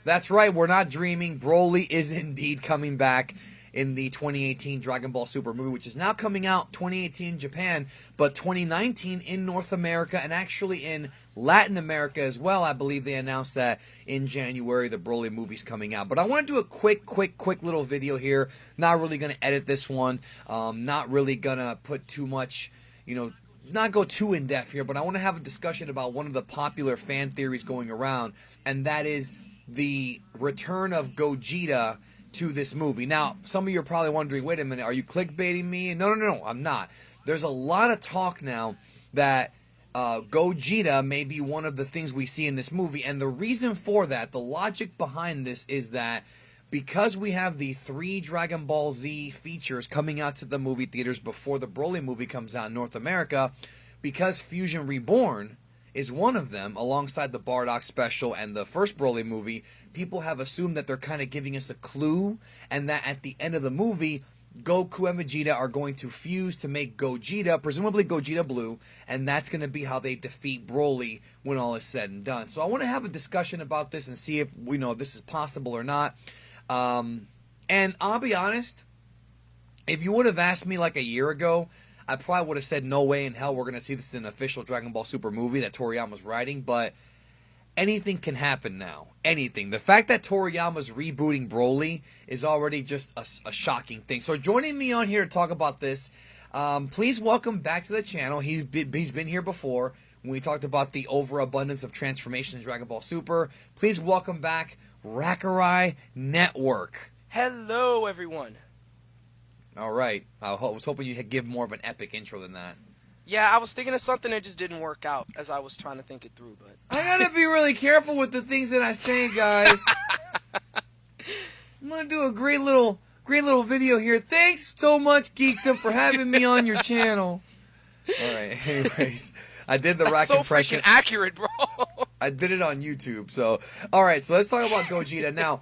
That's right, we're not dreaming. Broly is indeed coming back in the 2018 Dragon Ball Super movie, which is now coming out 2018 in Japan, but 2019 in North America and actually in Latin America as well. I believe they announced that in January the Broly movie's coming out. But I want to do a quick little video here. Not really going to edit this one. Not really going to put too much, not go too in depth here, but I want to have a discussion about one of the popular fan theories going around, and that is the return of Gogeta to this movie. Now, some of you are probably wondering, wait a minute, are you clickbaiting me? No, I'm not. There's a lot of talk now that Gogeta may be one of the things we see in this movie, and the reason for that, the logic behind this is that because we have the 3 Dragon Ball Z features coming out to the movie theaters before the Broly movie comes out in North America, because Fusion Reborn is one of them, alongside the Bardock special and the first Broly movie, people have assumed that they're kind of giving us a clue, and that at the end of the movie, Goku and Vegeta are going to fuse to make Gogeta, presumably Gogeta Blue, and that's going to be how they defeat Broly when all is said and done. So I want to have a discussion about this and see if we know if this is possible or not. And I'll be honest, if you would have asked me like a year ago, I probably would have said no way in hell we're going to see this in an official Dragon Ball Super movie that Toriyama's writing, but anything can happen now. Anything. The fact that Toriyama's rebooting Broly is already just a shocking thing. So joining me on here to talk about this, please welcome back to the channel. He's been here before when we talked about the overabundance of transformation in Dragon Ball Super. Please welcome back Rakurai Network. Hello, everyone. All right. I was hoping you'd give more of an epic intro than that. Yeah, I was thinking of something that just didn't work out as I was trying to think it through, but I gotta be really careful with the things that I say, guys. I'm gonna do a great little video here. Thanks so much, Geekdom, for having me on your channel. All right. Anyways, I did the Rack so impression. freaking accurate, bro. I did it on YouTube. So, all right. So let's talk about Gogeta now.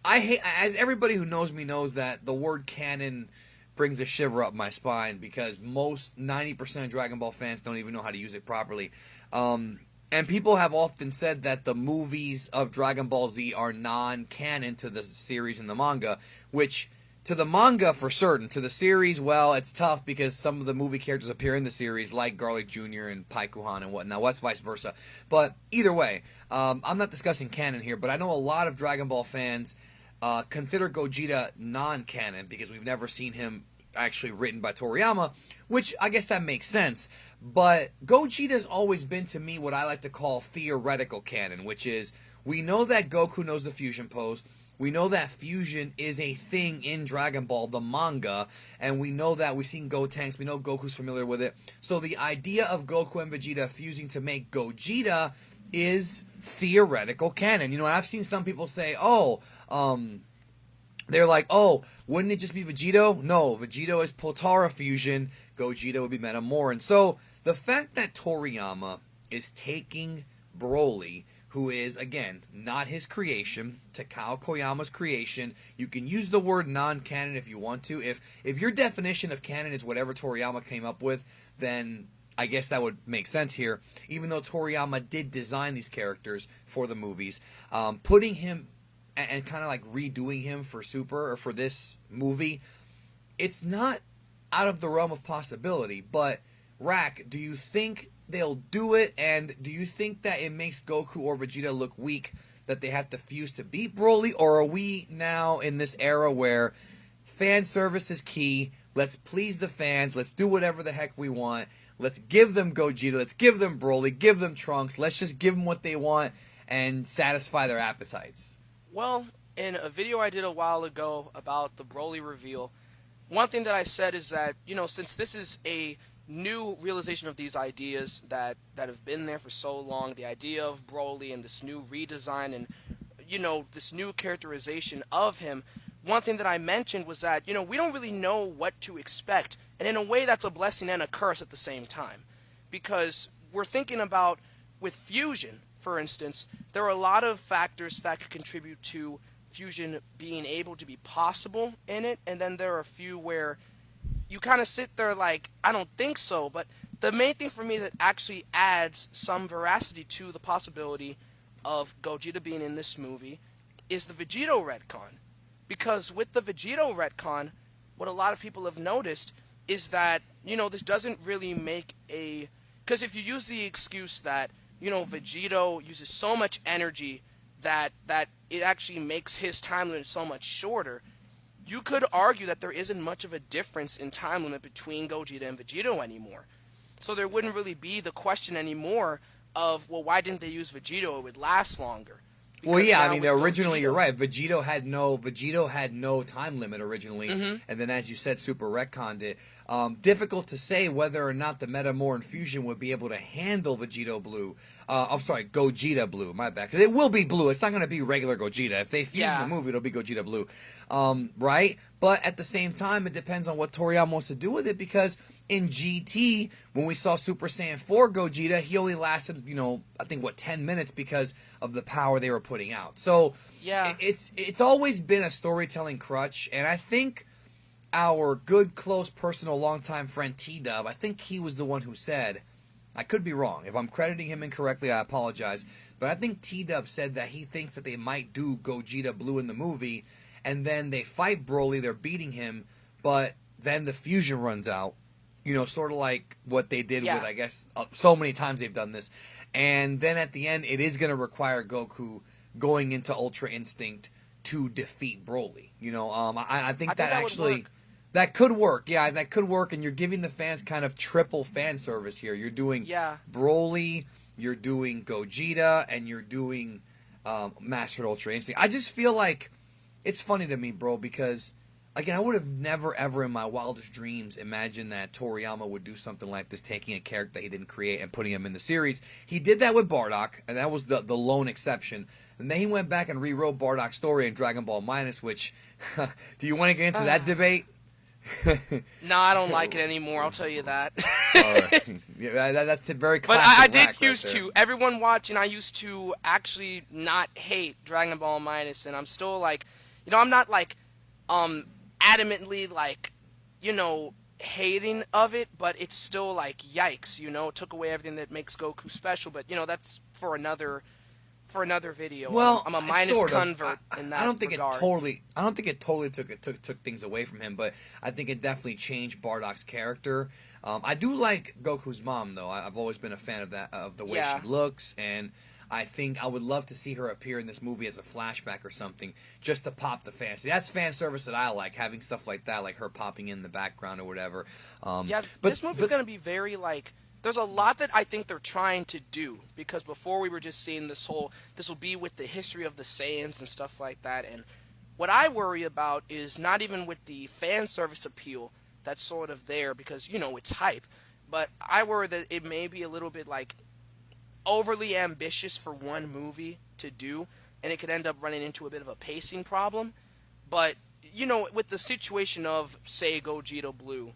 I hate, as everybody who knows me knows, that the word canon brings a shiver up my spine because most 90% of Dragon Ball fans don't even know how to use it properly. And people have often said that the movies of Dragon Ball Z are non-canon to the series and the manga, which to the manga for certain. To the series, well, it's tough because some of the movie characters appear in the series, like Garlic Jr. and Paikuhan and whatnot. Well, that's vice versa. But either way, I'm not discussing canon here, but I know a lot of Dragon Ball fans consider Gogeta non-canon because we've never seen him actually written by Toriyama, which I guess that makes sense. But Gogeta's always been to me what I like to call theoretical canon, which is we know that Goku knows the fusion pose, we know that fusion is a thing in Dragon Ball, the manga, and we know that we've seen Gotenks, we know Goku's familiar with it. So the idea of Goku and Vegeta fusing to make Gogeta is theoretical canon. I've seen some people say, they're like, oh, wouldn't it just be Vegito? No, Vegito is Potara fusion. Gogeta would be Metamoran. So the fact that Toriyama is taking Broly, who is, again, not his creation, Takao Koyama's creation. You can use the word non-canon if you want to. If your definition of canon is whatever Toriyama came up with, then I guess that would make sense here. Even though Toriyama did design these characters for the movies, putting him and kind of like redoing him for Super or for this movie, it's not out of the realm of possibility. But Rack, do you think they'll do it? And do you think that it makes Goku or Vegeta look weak that they have to fuse to beat Broly? Or are we now in this era where fan service is key? Let's please the fans. Let's do whatever the heck we want. Let's give them Gogeta. Let's give them Broly. Give them Trunks. Let's just give them what they want and satisfy their appetites. Well, in a video I did a while ago about the Broly reveal, one thing that I said is that, since this is a new realization of these ideas that have been there for so long, the idea of Broly and this new redesign and, this new characterization of him, one thing that I mentioned was that, we don't really know what to expect. And in a way, that's a blessing and a curse at the same time. Because we're thinking about, with fusion, for instance, there are a lot of factors that could contribute to fusion being able to be possible in it, and then there are a few where you kind of sit there like, I don't think so. But the main thing for me that actually adds some veracity to the possibility of Gogeta being in this movie is the Vegito retcon. Because with the Vegito retcon, what a lot of people have noticed is that, this doesn't really make a... Because if you use the excuse that, Vegito uses so much energy that it actually makes his time limit so much shorter, you could argue that there isn't much of a difference in time limit between Gogeta and Vegito anymore. So there wouldn't really be the question anymore of, well, why didn't they use Vegito? It would last longer. Well, Because yeah, I now mean, with originally Gogeta- you're right. Vegito had no time limit originally, and then as you said, Super retconned it. Difficult to say whether or not the Metamorph Fusion would be able to handle Vegito Blue. I'm sorry, Gogeta Blue. My bad, because it will be blue. It's not going to be regular Gogeta. If they fuse in the movie, it'll be Gogeta Blue, right? But at the same time, it depends on what Toriyama wants to do with it, because in GT, when we saw Super Saiyan 4 Gogeta, he only lasted, I think, 10 minutes because of the power they were putting out. So Yeah. it's always been a storytelling crutch, and I think our good, close, personal, longtime friend T-Dub, I think he was the one who said, I could be wrong. If I'm crediting him incorrectly, I apologize. But I think T-Dub said that he thinks that they might do Gogeta Blue in the movie, and then they fight Broly, they're beating him, but then the fusion runs out. Sort of like what they did with, I guess, so many times they've done this. And then at the end, it is going to require Goku going into Ultra Instinct to defeat Broly. I think that actually... That could work, yeah, that could work, and you're giving the fans kind of triple fan service here. You're doing Broly, you're doing Gogeta, and you're doing Master Ultra Instinct. I just feel like it's funny to me, bro, because, again, I would have never, ever in my wildest dreams imagined that Toriyama would do something like this, taking a character that he didn't create and putting him in the series. He did that with Bardock, and that was the lone exception. And then he went back and rewrote Bardock's story in Dragon Ball Minus, which, do you want to get into that debate? No, I don't like it anymore. I'll tell you that. All right. Yeah, that's a very But classic I did whack used right there. to. Everyone watching, I used to actually not hate Dragon Ball Minus, and I'm still like, I'm not like, adamantly like, hating of it, but it's still like, yikes, it took away everything that makes Goku special. But that's for another video. Well, I'm a Minus sort of. convert in that I don't think regard. I don't think it totally took things away from him, but I think it definitely changed Bardock's character. I do like Goku's mom, though. I've always been a fan of the way she looks, and I think I would love to see her appear in this movie as a flashback or something, just to pop the fans. That's fan service that I like, having stuff like that, like her popping in the background or whatever. But this movie's going to be very like. There's a lot that I think they're trying to do, because before we were just seeing this will be with the history of the Saiyans and stuff like that, and what I worry about is not even with the fan service appeal that's sort of there, because, it's hype, but I worry that it may be a little bit, like, overly ambitious for one movie to do, and it could end up running into a bit of a pacing problem, but, with the situation of, say, Gogeta Blue,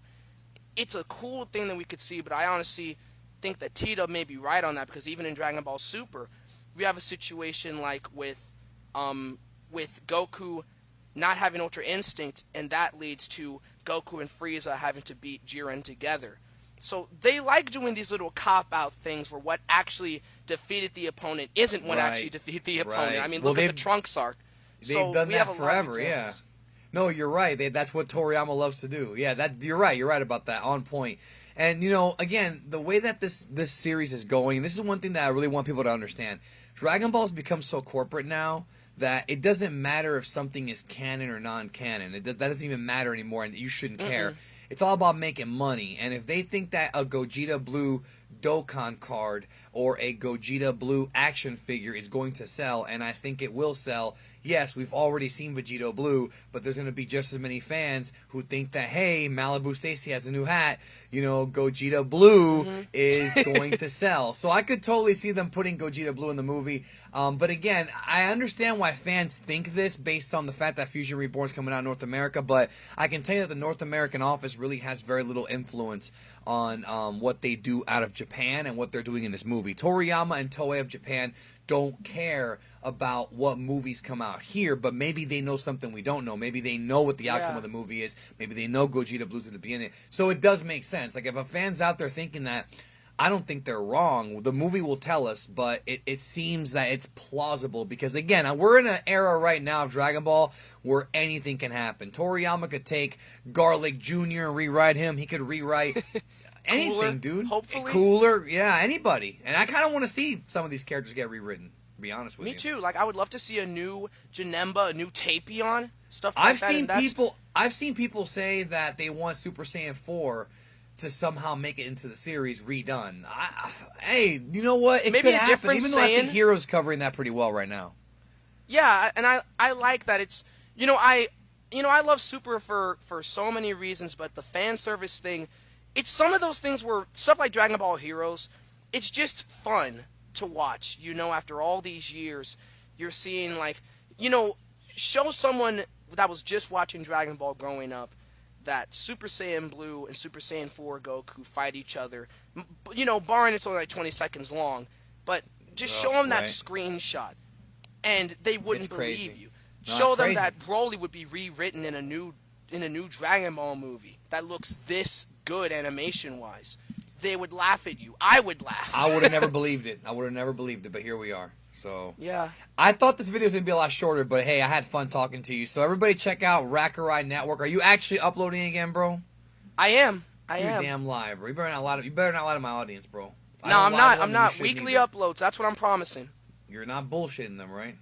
it's a cool thing that we could see, but I honestly think that T-Dub may be right on that, because even in Dragon Ball Super, we have a situation like with Goku not having Ultra Instinct, and that leads to Goku and Frieza having to beat Jiren together. So they like doing these little cop-out things where what actually defeated the opponent isn't what actually defeated the opponent. Right. I mean, look at the Trunks arc. They've done that forever, yeah. No, you're right. That's what Toriyama loves to do. Yeah, you're right. You're right about that. On point. And again, the way that this series is going, this is one thing that I really want people to understand. Dragon Ball's become so corporate now that it doesn't matter if something is canon or non-canon. That doesn't even matter anymore, and you shouldn't care. It's all about making money. And if they think that a Gogeta Blue Dokkan card or a Gogeta Blue action figure is going to sell, and I think it will sell, yes, we've already seen Vegito Blue, but there's going to be just as many fans who think that, hey, Malibu Stacy has a new hat, Gogeta Blue is going to sell. So I could totally see them putting Gogeta Blue in the movie. But again, I understand why fans think this based on the fact that Fusion Reborn is coming out in North America, but I can tell you that the North American office really has very little influence on what they do out of Japan and what they're doing in this movie. Toriyama and Toei of Japan don't care about what movies come out here, but maybe they know something we don't know. Maybe they know what the outcome of the movie is. Maybe they know Gogeta Blue's at the beginning. So it does make sense. Like, if a fan's out there thinking that I don't think they're wrong. The movie will tell us, but it seems that it's plausible because, again, we're in an era right now of Dragon Ball where anything can happen. Toriyama could take Garlic Jr. and rewrite him. He could rewrite anything, Cooler, dude. hopefully. Cooler, yeah, anybody. And I kind of want to see some of these characters get rewritten, to be honest with you. Me too. Like, I would love to see a new Janemba, a new Tapion, stuff like that. I've seen people say that they want Super Saiyan 4 to somehow make it into the series redone. Hey, you know what? It Maybe could a happen, different even though I think Saiyan. Hero's covering that pretty well right now. Yeah, and I like that it's I love Super for so many reasons, but the fan service thing, it's some of those things where stuff like Dragon Ball Heroes, it's just fun to watch. After all these years, you're seeing show someone that was just watching Dragon Ball growing up that Super Saiyan Blue and Super Saiyan 4 Goku fight each other. Barring it's only like 20 seconds long, but just show them that right. screenshot, and they wouldn't It's believe crazy. you. No, Show it's them crazy. that Broly would be rewritten in a new Dragon Ball movie that looks this good animation wise. They would laugh at you. I would laugh. I would have never believed it. But here we are. So Yeah. I thought this video was going to be a lot shorter, but hey, I had fun talking to you. So everybody check out Rakurai Network. Are you actually uploading again, bro? I am. You damn lie, bro. You better not lie to my audience, bro. No, I'm not. I'm not. Weekly uploads. That's what I'm promising. You're not bullshitting them, right?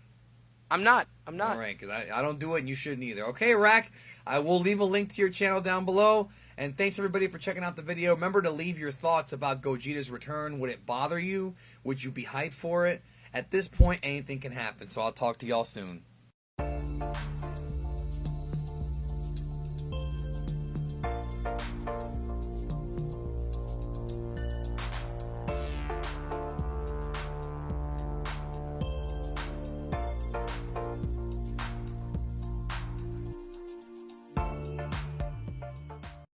I'm not. All right, because I don't do it and you shouldn't either. Okay, Rack, I will leave a link to your channel down below. And thanks, everybody, for checking out the video. Remember to leave your thoughts about Gogeta's return. Would it bother you? Would you be hyped for it? At this point, anything can happen. So I'll talk to y'all soon.